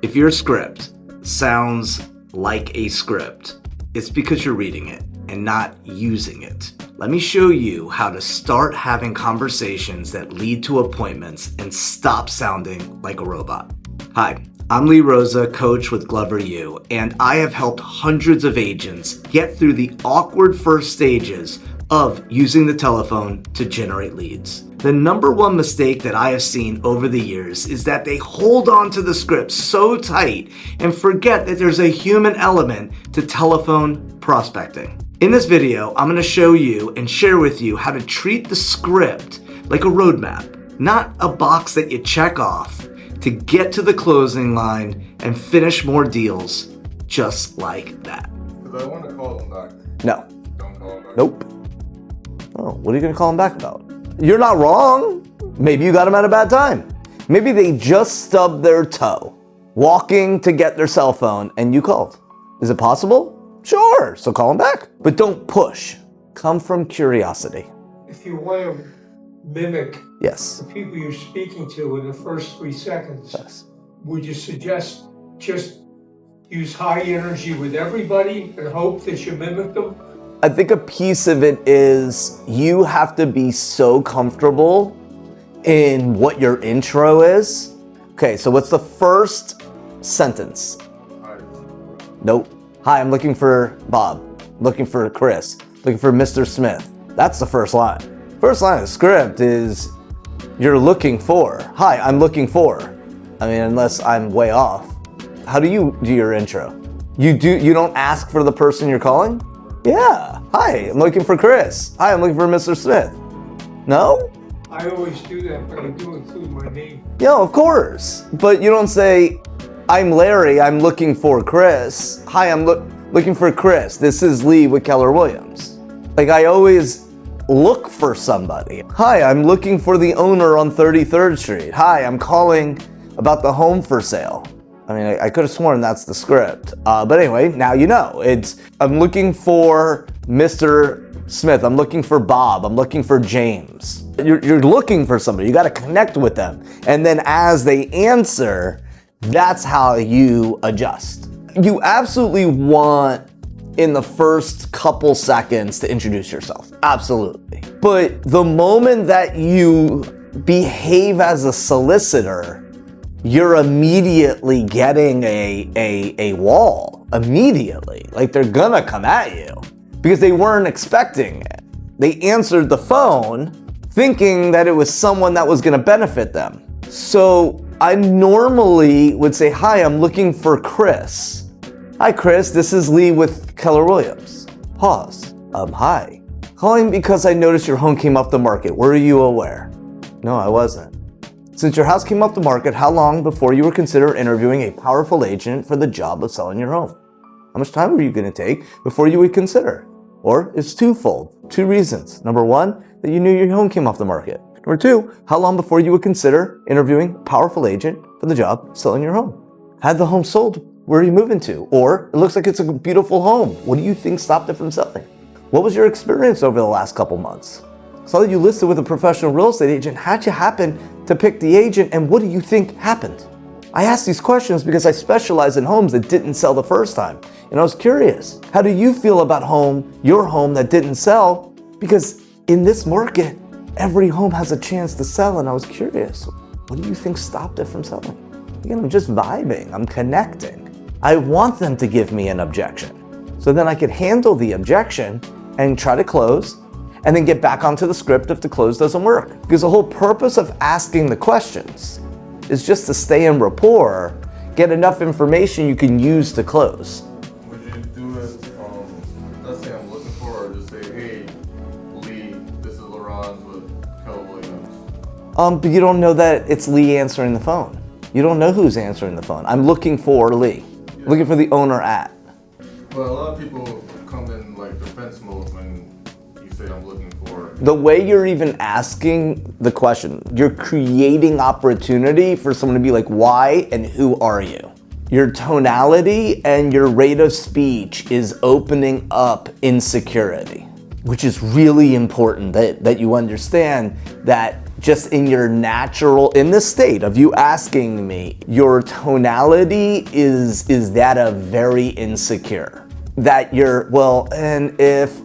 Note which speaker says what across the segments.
Speaker 1: If your script sounds like a script, it's because you're reading it and not using it. Let me show you how to start having conversations that lead to appointments and stop sounding like a robot. Hi, I'm Rosa, coach with GloverU, and I have helped hundreds of agents get through the awkward first stages of using the telephone to generate leads. The number one mistake that I have seen over the years is that they hold on to the script so tight and forget that there's a human element to telephone prospecting. In this video, I'm going to show you and share with you how to treat the script like a roadmap, not a box that you check off to get to the closing line and finish more deals just like that.
Speaker 2: Because I want to call them back.
Speaker 1: No.
Speaker 2: Don't call them back.
Speaker 1: Nope. Oh, what are you going to call them back about? You're not wrong. Maybe you got them at a bad time. Maybe they just stubbed their toe walking to get their cell phone and you called. Is it possible? Sure, so call them back. But don't push. Come from curiosity.
Speaker 3: If you want to mimic
Speaker 1: Yes.
Speaker 3: the people you're speaking to in the first 3 seconds,
Speaker 1: Yes.
Speaker 3: would you suggest just use high energy with everybody and hope that you mimic them?
Speaker 1: I think a piece of it is you have to be so comfortable in what your intro is. Okay, so what's the first sentence?
Speaker 2: Hi.
Speaker 1: Nope. Hi, I'm looking for Bob. Looking for Chris. Looking for Mr. Smith. That's the first line. First line of the script is you're looking for. Hi, I'm looking for. I mean, unless I'm way off. How do you do your intro? You don't ask for the person you're calling? Yeah. Hi, I'm looking for Chris. Hi, I'm looking for Mr. Smith. No?
Speaker 3: I always do that, but I do include my name.
Speaker 1: Yeah, of course. But you don't say, I'm Larry, I'm looking for Chris. Hi, I'm looking for Chris. This is Lee with Keller Williams. Like, I always look for somebody. Hi, I'm looking for the owner on 33rd Street. Hi, I'm calling about the home for sale. I mean, I could have sworn that's the script. But anyway, now you know. I'm looking for Mr. Smith. I'm looking for Bob. I'm looking for James. You're looking for somebody. You got to connect with them. And then as they answer, that's how you adjust. You absolutely want in the first couple seconds to introduce yourself. Absolutely. But the moment that you behave as a solicitor, you're immediately getting a wall. Immediately. Like they're gonna come at you because they weren't expecting it. They answered the phone thinking that it was someone that was gonna benefit them. So I normally would say, hi, I'm looking for Chris. Hi, Chris, this is Lee with Keller Williams. Pause. Hi. Calling because I noticed your home came off the market. Were you aware? No, I wasn't. Since your house came off the market, how long before you would consider interviewing a powerful agent for the job of selling your home? How much time were you going to take before you would consider? Or it's twofold. 2 reasons. Number 1, that you knew your home came off the market. Number 2, how long before you would consider interviewing a powerful agent for the job of selling your home? Had the home sold? Where are you moving to? Or it looks like it's a beautiful home. What do you think stopped it from selling? What was your experience over the last couple months? Saw that you listed with a professional real estate agent. How'd you happen to pick the agent, and what do you think happened? I asked these questions because I specialize in homes that didn't sell the first time, and I was curious. How do you feel about your home that didn't sell? Because in this market, every home has a chance to sell, and I was curious. What do you think stopped it from selling? Again, I'm just vibing. I'm connecting. I want them to give me an objection, so then I could handle the objection and try to close, and then get back onto the script if the close doesn't work. Because the whole purpose of asking the questions is just to stay in rapport, get enough information you can use to close.
Speaker 2: Would you do it, let's say I'm looking for, or just say, hey, Lee, this is Laurent with Keller Williams.
Speaker 1: But you don't know that it's Lee answering the phone. You don't know who's answering the phone. I'm looking for Lee.
Speaker 2: Yeah.
Speaker 1: Looking for the owner at.
Speaker 2: But a lot of people come in like defense mode when you say I'm looking for.
Speaker 1: The way you're even asking the question, you're creating opportunity for someone to be like, why and who are you? Your tonality and your rate of speech is opening up insecurity, which is really important that you understand that just in your natural, in the state of you asking me, your tonality is that of very insecure. That you're, well, and if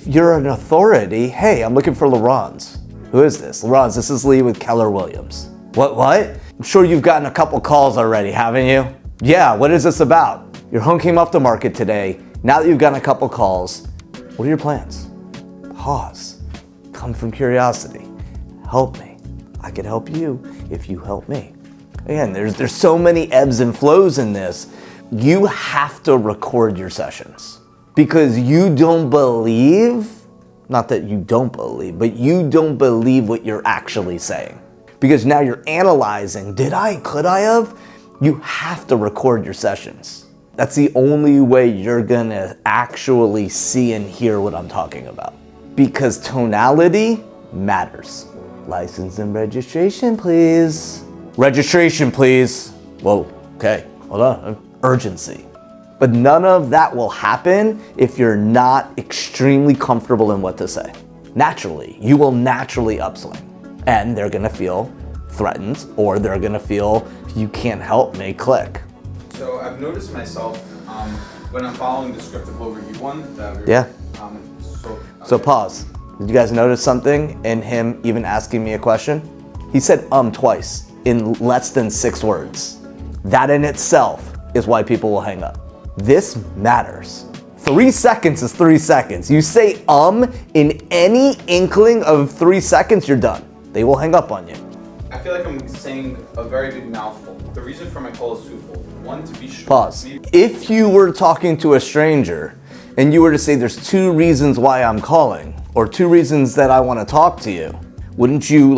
Speaker 1: you're an authority, hey, I'm looking for Laurence. Who is this? Laurence, this is Lee with Keller Williams. What? I'm sure you've gotten a couple calls already, haven't you? Yeah, what is this about? Your home came off the market today. Now that you've gotten a couple calls, what are your plans? Pause. Come from curiosity. Help me. I could help you if you help me. Again, there's so many ebbs and flows in this. You have to record your sessions because you don't believe, not that you don't believe, but you don't believe what you're actually saying. Because now you're analyzing, could I have? You have to record your sessions. That's the only way you're gonna actually see and hear what I'm talking about. Because tonality matters. License and registration, please. Registration, please. Whoa, okay, hold on. Urgency. But none of that will happen if you're not extremely comfortable in what to say. Naturally, you will naturally upswing. And they're gonna feel threatened, or they're gonna feel you can't help me, click.
Speaker 4: So I've noticed myself when I'm following the script of GloverU one.
Speaker 1: Yeah. So
Speaker 4: Okay.
Speaker 1: pause. Did you guys notice something in him even asking me a question? He said twice in less than 6 words. That in itself is why people will hang up. This matters. 3 seconds is 3 seconds. You say in any inkling of 3 seconds, you're done. They will hang up on you.
Speaker 4: I feel like I'm saying a very big mouthful. The reason for my call is twofold. One, to be sure.
Speaker 1: Pause. If you were talking to a stranger and you were to say there's 2 reasons why I'm calling, or 2 reasons that I want to talk to you, wouldn't you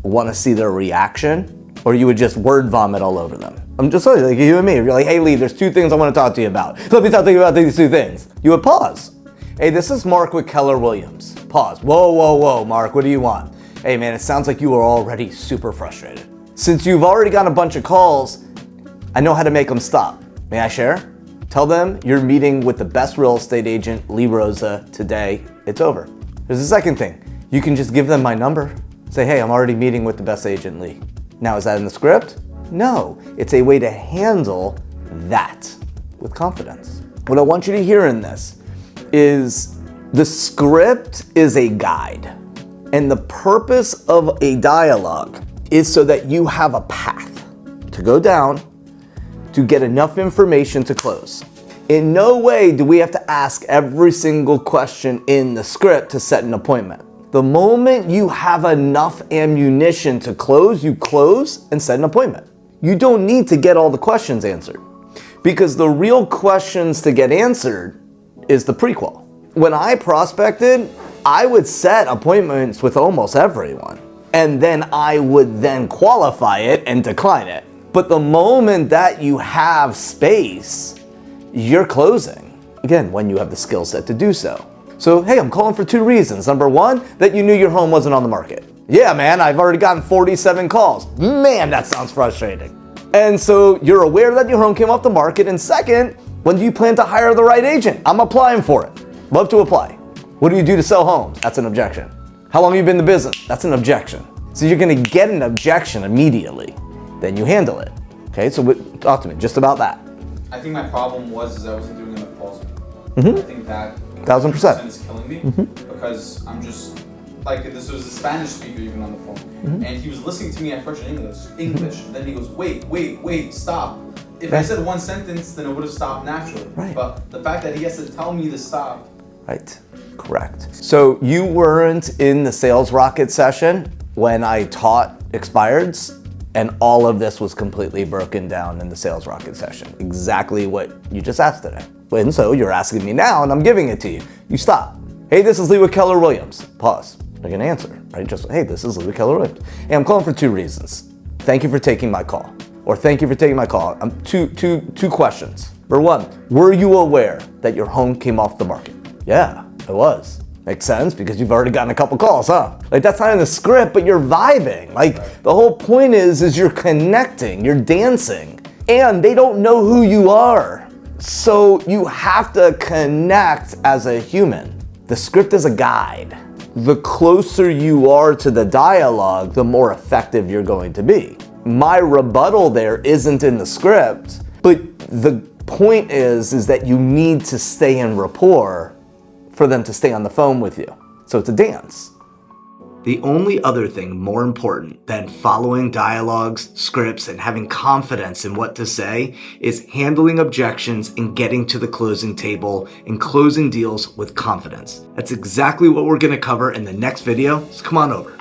Speaker 1: want to see their reaction? Or you would just word vomit all over them? I'm just saying, like you and me, you're like, hey Lee, there's 2 things I want to talk to you about. Let me talk to you about these 2 things. You would pause. Hey, this is Mark with Keller Williams. Pause. Whoa, Mark, what do you want? Hey man, it sounds like you are already super frustrated. Since you've already got a bunch of calls, I know how to make them stop. May I share? Tell them you're meeting with the best real estate agent, Lee Rosa, today. It's over. There's a second thing. You can just give them my number. Say, hey, I'm already meeting with the best agent, Lee. Now, is that in the script? No, it's a way to handle that with confidence. What I want you to hear in this is the script is a guide. And the purpose of a dialogue is so that you have a path to go down to get enough information to close. In no way do we have to ask every single question in the script to set an appointment. The moment you have enough ammunition to close, you close and set an appointment. You don't need to get all the questions answered because the real questions to get answered is the prequel. When I prospected, I would set appointments with almost everyone and then I would then qualify it and decline it. But the moment that you have space, you're closing. Again, when you have the skill set to do so. So, hey, I'm calling for 2 reasons. Number 1, that you knew your home wasn't on the market. Yeah, man, I've already gotten 47 calls. Man, that sounds frustrating. And so you're aware that your home came off the market. And second, when do you plan to hire the right agent? I'm applying for it. Love to apply. What do you do to sell homes? That's an objection. How long have you been in the business? That's an objection. So you're gonna get an objection immediately. Then you handle it. Okay, so talk to me just about that.
Speaker 4: I think my problem was I wasn't doing enough calls. I think that
Speaker 1: 1000%.
Speaker 4: is killing me because I'm just like, this was a Spanish speaker even on the phone, and he was listening to me at first in English. Then he goes, wait, stop. If I said one sentence, then it would have stopped naturally.
Speaker 1: Right.
Speaker 4: But the fact that he has to tell me to stop.
Speaker 1: Right, correct. So you weren't in the sales rocket session when I taught expireds, and all of this was completely broken down in the sales rocket session. Exactly what you just asked today. And so you're asking me now, and I'm giving it to you. You stop. Hey, this is Lee with Keller Williams. Pause. I can answer, right? Just, hey, this is Lee with Keller Williams. Hey, I'm calling for 2 reasons. Thank you for taking my call. Or thank you for taking my call. Two questions. Number 1, were you aware that your home came off the market? Yeah, I was. Makes sense because you've already gotten a couple calls, huh? Like that's not in the script, but you're vibing. Like the whole point is you're connecting, you're dancing, and they don't know who you are. So you have to connect as a human. The script is a guide. the closer you are to the dialogue, the more effective you're going to be. My rebuttal there isn't in the script, but the point is that you need to stay in rapport for them to stay on the phone with you. So it's a dance. The only other thing more important than following dialogues, scripts, and having confidence in what to say is handling objections and getting to the closing table and closing deals with confidence. That's exactly what we're going to cover in the next video, so come on over.